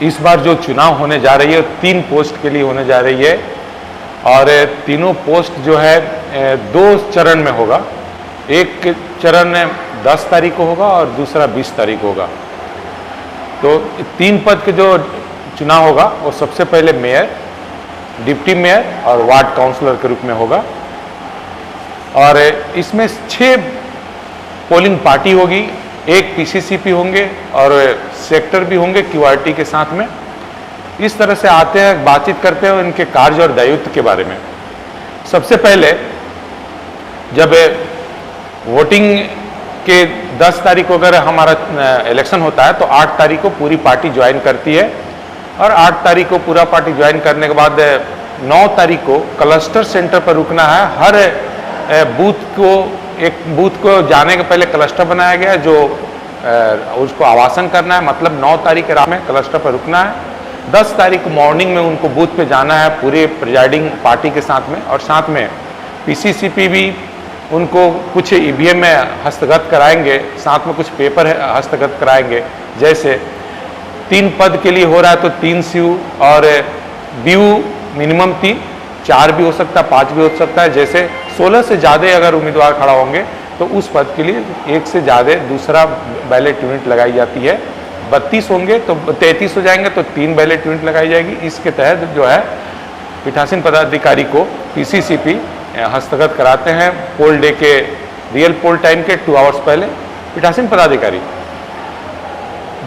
इस बार जो चुनाव होने जा रही है 3 पोस्ट के लिए होने जा रही है और तीनों पोस्ट जो है 2 चरण में होगा। एक चरण 10 तारीख को होगा और दूसरा 20 तारीख को होगा। तो 3 पद के जो चुनाव होगा वो सबसे पहले मेयर, डिप्टी मेयर और वार्ड काउंसलर के रूप में होगा और इसमें 6 पोलिंग पार्टी होगी, 1 पीसीसीपी होंगे और सेक्टर भी होंगे क्यूआरटी के साथ में। इस तरह से आते हैं, बातचीत करते हैं इनके कार्य और दायित्व के बारे में। सबसे पहले जब वोटिंग के 10 तारीख को अगर हमारा इलेक्शन होता है तो 8 तारीख को पूरी पार्टी ज्वाइन करती है और 8 तारीख को पूरा पार्टी ज्वाइन करने के बाद 9 तारीख को क्लस्टर सेंटर पर रुकना है। हर एक बूथ को जाने के पहले क्लस्टर बनाया गया है जो उसको आवासन करना है, मतलब 9 तारीख के रात में क्लस्टर पर रुकना है। 10 तारीख को मॉर्निंग में उनको बूथ पे जाना है पूरे प्रिजाइडिंग पार्टी के साथ में और साथ में पीसीसीपी भी उनको कुछ ईवीएम में हस्तगत कराएंगे, साथ में कुछ पेपर हस्तगत कराएंगे। जैसे 3 पद के लिए हो रहा है तो 3 सीयू और बीयू मिनिमम 3, 4 भी हो सकता है, 5 भी हो सकता है। जैसे 16 से ज़्यादा अगर उम्मीदवार खड़ा होंगे तो उस पद के लिए 1 से ज़्यादा दूसरा बैलेट यूनिट लगाई जाती है। 32 होंगे तो 33 हो जाएंगे तो 3 बैलेट यूनिट लगाई जाएगी। इसके तहत जो है पीठासीन पदाधिकारी को पीसीसीपी हस्तगत कराते हैं पोल डे के रियल पोल टाइम के 2 आवर्स पहले। पीठासीन पदाधिकारी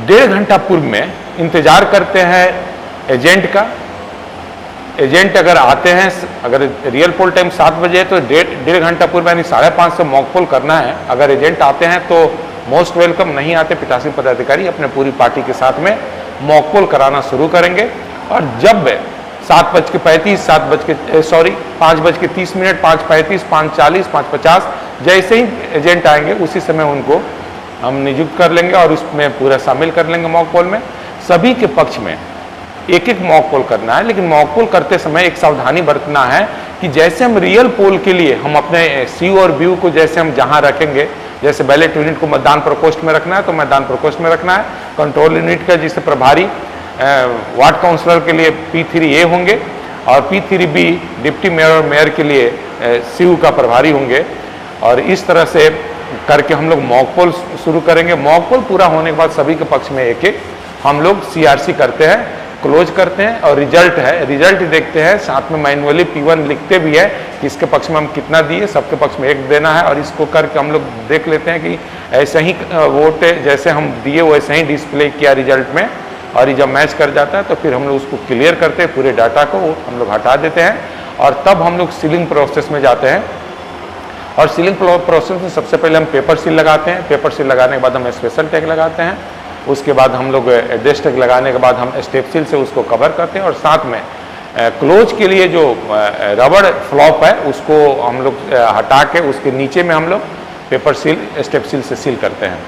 1.5 घंटा पूर्व में इंतजार करते हैं एजेंट का। एजेंट अगर आते हैं, अगर रियल पोल टाइम 7 बजे है तो 1.5 घंटा पूर्व यानी 5:30 से मॉक पोल करना है। अगर एजेंट आते हैं तो मोस्ट वेलकम, नहीं आते पीठासीन पदाधिकारी अपने पूरी पार्टी के साथ में मॉक पोल कराना शुरू करेंगे। और जब 5:30, 5:30, 5:35, 5:40, 5:50 जैसे ही एजेंट आएंगे उसी समय उनको हम नियुक्त कर लेंगे और उसमें पूरा शामिल कर लेंगे मॉक पोल में। सभी के पक्ष में एक मॉक पोल करना है, लेकिन मॉक पोल करते समय एक सावधानी बरतना है कि जैसे हम रियल पोल के लिए हम अपने सीयू और बीयू को जैसे हम जहां रखेंगे, जैसे बैलेट यूनिट को मतदान प्रकोष्ठ में रखना है तो मतदान प्रकोष्ठ में रखना है। कंट्रोल यूनिट का जिससे प्रभारी वार्ड काउंसलर के लिए P3A होंगे और P3B डिप्टी मेयर और मेयर के लिए सीयू का प्रभारी होंगे। और इस तरह से करके हम लोग मॉक पोल शुरू करेंगे। मॉक पोल पूरा होने के बाद सभी के पक्ष में एक हम लोग CRC करते हैं, क्लोज करते हैं और रिजल्ट है, रिजल्ट देखते हैं। साथ में मैनुअली P1 लिखते भी है कि इसके पक्ष में हम कितना दिए, सबके पक्ष में 1 देना है। और इसको करके हम लोग देख लेते हैं कि ऐसे ही वोट जैसे हम दिए वैसे ही डिस्प्ले किया रिजल्ट में। और ये जब मैच कर जाता है तो फिर हम लोग उसको क्लियर करते हैं, पूरे डाटा को हम लोग हटा देते हैं और तब हम लोग सीलिंग प्रोसेस में जाते हैं। और सीलिंग प्रोसेस में सबसे पहले हम पेपर सील लगाते हैं। पेपर सील लगाने के बाद हम स्पेशल टैग लगाते हैं। उसके बाद हम लोग एड्रेस टैग लगाने के बाद हम स्टेप सील से उसको कवर करते हैं और साथ में क्लोज के लिए जो रबड़ फ्लॉप है उसको हम लोग हटा के उसके नीचे में हम लोग पेपर सील स्टेप सील से सील करते हैं।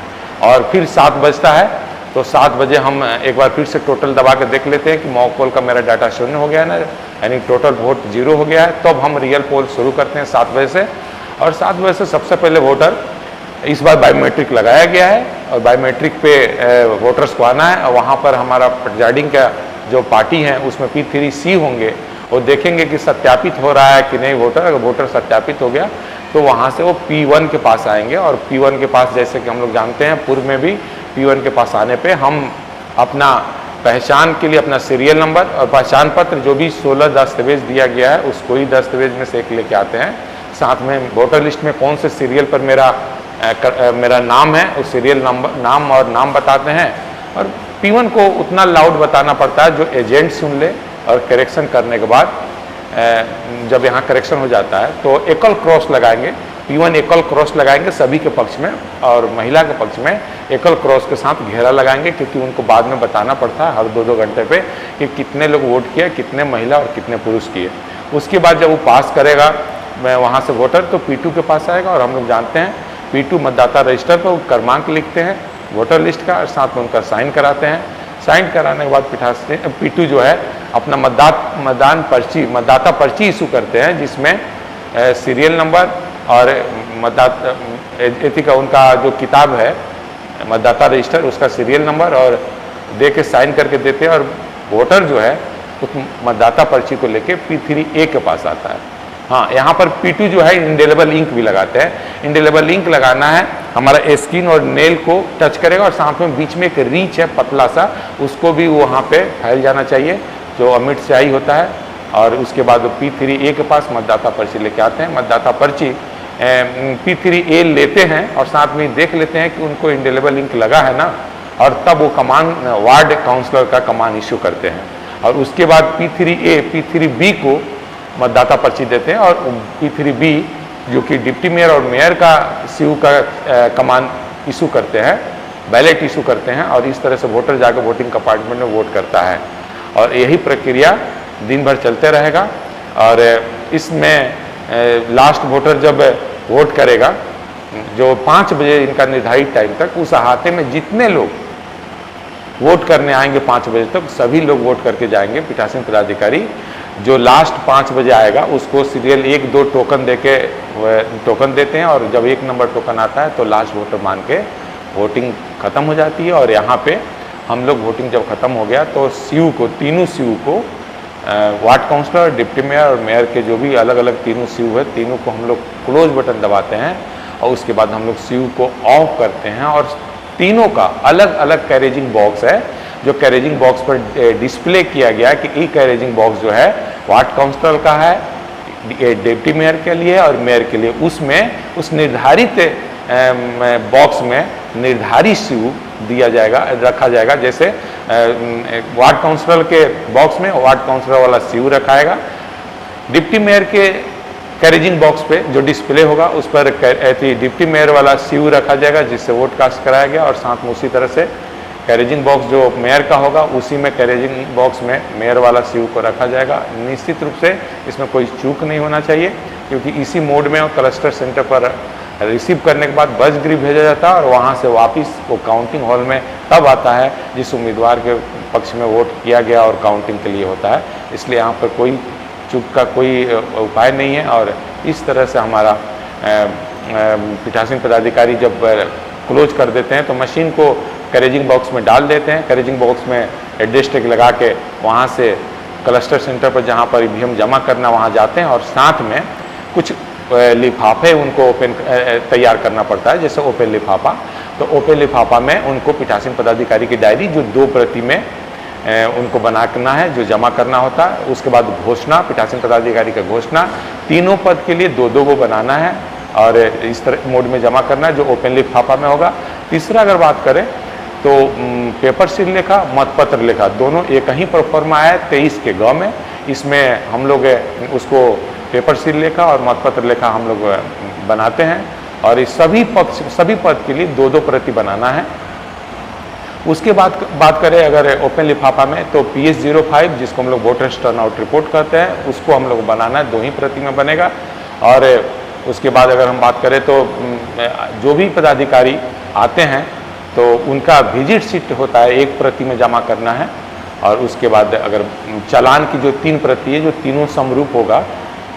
और फिर 7 बजता है तो 7 बजे हम एक बार फिर से टोटल दबा के देख लेते हैं कि मॉक पोल का मेरा डाटा शून्य हो गया है ना, यानी टोटल वोट 0 हो गया है। तब तो हम रियल पोल शुरू करते हैं 7 बजे से। और 7 बजे से सबसे पहले वोटर, इस बार बायोमेट्रिक लगाया गया है और बायोमेट्रिक पे वोटर्स को आना है। और वहाँ पर हमारा प्रिजाइडिंग का जो पार्टी है उसमें P3C होंगे, वो देखेंगे कि सत्यापित हो रहा है कि नहीं वोटर। अगर वोटर सत्यापित हो गया तो वहाँ से वो P1 के पास आएंगे। और P1 के पास जैसे कि हम लोग जानते हैं पूर्व में भी P1 के पास आने पे हम अपना पहचान के लिए अपना सीरियल नंबर और पहचान पत्र जो भी 16 दस्तावेज दिया गया है उसको ही दस्तावेज में से एक लेके आते हैं। साथ में वोटर लिस्ट में कौन से सीरियल पर मेरा नाम है उस सीरियल नंबर, नाम और नाम बताते हैं। और P1 को उतना लाउड बताना पड़ता है जो एजेंट सुन ले। और करेक्शन करने के बाद जब यहाँ करेक्शन हो जाता है तो एकल क्रॉस लगाएंगे। P1 एकल क्रॉस लगाएंगे सभी के पक्ष में और महिला के पक्ष में एकल क्रॉस के साथ घेरा लगाएंगे, क्योंकि उनको बाद में बताना पड़ता है हर 2-2 घंटे पे कि कितने लोग वोट किए, कितने महिला और कितने पुरुष किए। उसके बाद जब वो पास करेगा मैं वहाँ से वोटर तो P2 के पास आएगा। और हम लोग जानते हैं P2 मतदाता रजिस्टर पर क्रमांक लिखते हैं वोटर लिस्ट का और साथ में उनका साइन कराते हैं। साइन कराने के बाद P2 जो है अपना मतदाता पर्ची इशू करते हैं, जिसमें सीरियल नंबर और मतदाता का उनका जो किताब है मतदाता रजिस्टर, उसका सीरियल नंबर और दे के साइन करके देते हैं, और वोटर जो है उस मतदाता पर्ची को लेके P3A के पास आता है। हाँ, यहाँ पर P2 जो है इंडेलेबल इंक भी लगाते हैं। इंडेलेबल इंक लगाना है, हमारा स्किन और नेल को टच करेगा, और साथ में बीच में एक रीच है पतला सा, उसको भी वहाँ पे फैल जाना चाहिए जो अमिट स्याही होता है। और उसके बाद P3A के पास मतदाता पर्ची लेके आते हैं। मतदाता पर्ची P3A लेते हैं और साथ में देख लेते हैं कि उनको इंडेलेबल इंक लगा है ना, और तब वो कमान वार्ड काउंसलर का कमान इश्यू करते हैं। और उसके बाद P3A P3B को मतदाता पर्ची देते हैं, और P3B जो कि डिप्टी मेयर और मेयर का सीयू का कमान इशू करते हैं, बैलेट इशू करते हैं, और इस तरह से वोटर जाकर वोटिंग कंपार्टमेंट में वोट करता है। और यही प्रक्रिया दिन भर चलते रहेगा। और इसमें लास्ट वोटर जब वोट करेगा, जो 5 बजे इनका निर्धारित टाइम तक, उस अहाते में जितने लोग वोट करने आएंगे 5 बजे तक, सभी लोग वोट करके जाएंगे। पीठासीन पदाधिकारी जो लास्ट 5 बजे आएगा उसको सीरियल 1-2 टोकन देके टोकन देते हैं, और जब 1 नंबर टोकन आता है तो लास्ट वोटर मान के वोटिंग खत्म हो जाती है। और यहाँ पे हम लोग वोटिंग जब खत्म हो गया तो सीयू को, तीनों सीयू को, वार्ड काउंसलर, डिप्टी मेयर और मेयर के जो भी अलग अलग तीनों सीयू है, तीनों को हम लोग क्लोज बटन दबाते हैं, और उसके बाद हम लोग सीयू को ऑफ करते हैं। और तीनों का अलग अलग कैरेजिंग बॉक्स है, जो कैरेजिंग बॉक्स पर डिस्प्ले किया गया कि ये कैरेजिंग बॉक्स जो है वार्ड काउंसलर का है, डिप्टी मेयर के लिए और मेयर के लिए। उसमें उस निर्धारित बॉक्स में निर्धारित सीयू दिया जाएगा, रखा जाएगा। जैसे वार्ड काउंसलर के बॉक्स में वार्ड काउंसलर वाला सीयू रखाएगा, डिप्टी मेयर के कैरेजिंग बॉक्स पे जो डिस्प्ले होगा उस पर डिप्टी मेयर वाला सीयू रखा जाएगा जिससे वोट कास्ट कराया गया, और साथ में उसी तरह से कैरेजिंग बॉक्स जो मेयर का होगा उसी में कैरेजिंग बॉक्स में मेयर वाला सीयू को रखा जाएगा। निश्चित रूप से इसमें कोई चूक नहीं होना चाहिए, क्योंकि इसी मोड में क्लस्टर सेंटर पर रिसीव करने के बाद बस गिरी भेजा जाता है, और वहाँ से वापस वो काउंटिंग हॉल में तब आता है जिस उम्मीदवार के पक्ष में वोट किया गया और काउंटिंग के लिए होता है। इसलिए यहाँ पर कोई चूक का कोई उपाय नहीं है। और इस तरह से हमारा पीठासीन पदाधिकारी जब क्लोज कर देते हैं तो मशीन को कैरेजिंग बॉक्स में डाल देते हैं। कैरेजिंग बॉक्स में एड्रेस टैग लगा के वहाँ से क्लस्टर सेंटर पर जहाँ पर ईवीएम जमा करना वहाँ जाते हैं, और साथ में कुछ लिफाफे उनको ओपन तैयार करना पड़ता है, जैसे ओपन लिफाफा। तो ओपन लिफाफा में उनको पीठासीन पदाधिकारी की डायरी जो 2 प्रति में उनको बनाना है, जो जमा करना होता है। उसके बाद घोषणा, पीठासीन पदाधिकारी का घोषणा, तीनों पद के लिए 2-2 को बनाना है, और इस तरह मोड में जमा करना है जो ओपन लिफाफा में होगा। तीसरा अगर बात करें तो पेपर सील लेखा, मतपत्र लेखा, दोनों एक ही प्रोफार्मा है 23 के ग में। इसमें हम लोग उसको पेपर सील लेखा और मतपत्र लेखा हम लोग बनाते हैं, और इस सभी पद के लिए 2-2 प्रति बनाना है। उसके बाद बात करें अगर ओपन लिफाफा में, तो PS05 जिसको हम लोग वोटर्स टर्नआउट रिपोर्ट कहते हैं, उसको हम लोग बनाना है, 2 ही प्रति में बनेगा। और उसके बाद अगर हम बात करें तो जो भी पदाधिकारी आते हैं तो उनका विजिट शीट होता है 1 प्रति में जमा करना है। और उसके बाद अगर चालान की जो 3 प्रति है, जो तीनों समरूप होगा,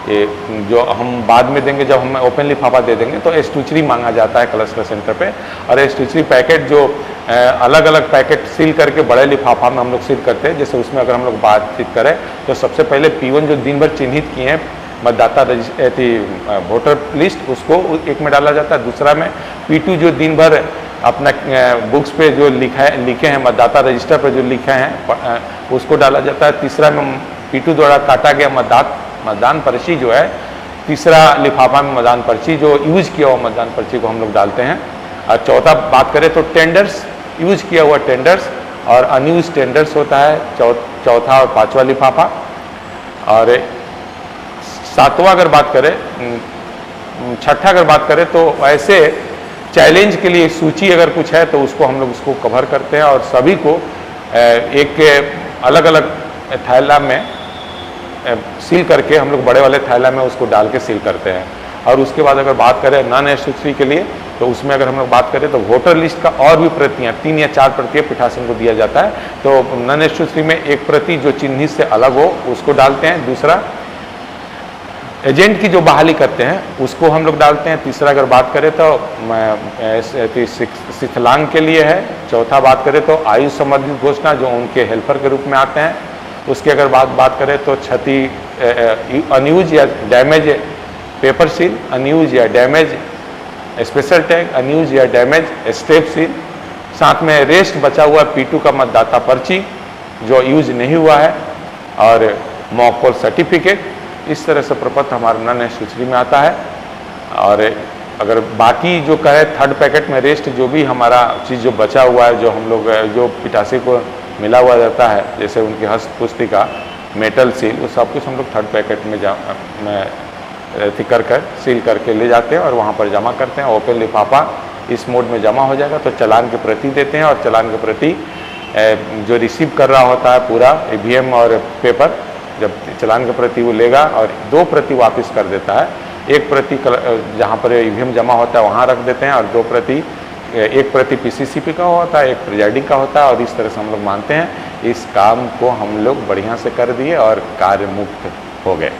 ये जो हम बाद में देंगे, जब हम ओपन लिफाफा दे देंगे तो एस्टूचरी मांगा जाता है क्लस्टर सेंटर पे, और एस्टूचरी पैकेट जो अलग अलग पैकेट सील करके बड़े लिफाफा में हम लोग सील करते हैं। जैसे उसमें अगर हम लोग बातचीत करें तो सबसे पहले P1 जो दिन भर चिन्हित किए हैं मतदाता वोटर लिस्ट, उसको एक में डाला जाता है। दूसरा में P2 जो दिन भर अपना बुक्स पे जो लिखे हैं, मतदाता रजिस्टर पर जो लिखे हैं, उसको डाला जाता है। तीसरा में P2 द्वारा काटा गया मतदान पर्ची जो है, तीसरा लिफाफा में मतदान पर्ची जो यूज किया हुआ मतदान पर्ची को हम लोग डालते हैं। और चौथा बात करें तो टेंडर्स, यूज किया हुआ टेंडर्स और अनयूज टेंडर्स होता है चौथा और 5वां लिफाफा। और 7वां अगर बात करें, 6ठा अगर बात करें तो ऐसे चैलेंज के लिए सूची अगर कुछ है तो उसको हम लोग उसको कवर करते हैं, और सभी को एक अलग अलग थैला में सील करके हम लोग बड़े वाले थैला में उसको डाल के सील करते हैं। और उसके बाद अगर बात करें नॉन एस्टूचरी के लिए, तो उसमें अगर हम लोग बात करें तो वोटर लिस्ट का और भी प्रतियां 3 या 4 प्रतियां पीठासीन को दिया जाता है। तो नॉन एस्टूचरी में 1 प्रति जो चिन्हित से अलग हो उसको डालते हैं। दूसरा एजेंट की जो बहाली करते हैं उसको हम लोग डालते हैं। तीसरा अगर बात करें तो शिथिलांग के लिए है। चौथा बात करें तो आयु संबंधित घोषणा जो उनके हेल्पर के रूप में आते हैं। उसकी अगर बात करें तो क्षति, अनयूज या डैमेज पेपर सील, अनयूज या डैमेज स्पेशल टैग, अनयूज या डैमेज स्टेप सील। साथ में रेस्ट बचा हुआ P2 का मतदाता पर्ची जो यूज नहीं हुआ है, और मॉक पोल सर्टिफिकेट। इस तरह से प्रपत्र हमारे निर्णय सूची में आता है। और अगर बाकी जो कहे थर्ड पैकेट में रेस्ट जो भी हमारा चीज़ जो बचा हुआ है, जो हम लोग जो पिटासी को मिला हुआ रहता है, जैसे उनकी हस्त पुस्तिका, मेटल सील, वो सब कुछ हम लोग थर्ड पैकेट में कर सील करके ले जाते हैं और वहाँ पर जमा करते हैं। ओपन लिफाफा इस मोड में जमा हो जाएगा तो चालान की प्रति देते हैं, और चालान की प्रति जो रिसीव कर रहा होता है पूरा ईवीएम और पेपर, जब चालान की प्रति वो लेगा और 2 प्रति वापस कर देता है। एक प्रति जहाँ पर ईवीएम जमा होता है वहाँ रख देते हैं, और 2 प्रति, एक प्रति पीसीसीपी का होता है, एक प्रिजाइडिंग का होता है। और इस तरह से हम लोग मानते हैं इस काम को हम लोग बढ़िया से कर दिए और कार्य मुक्त हो गए।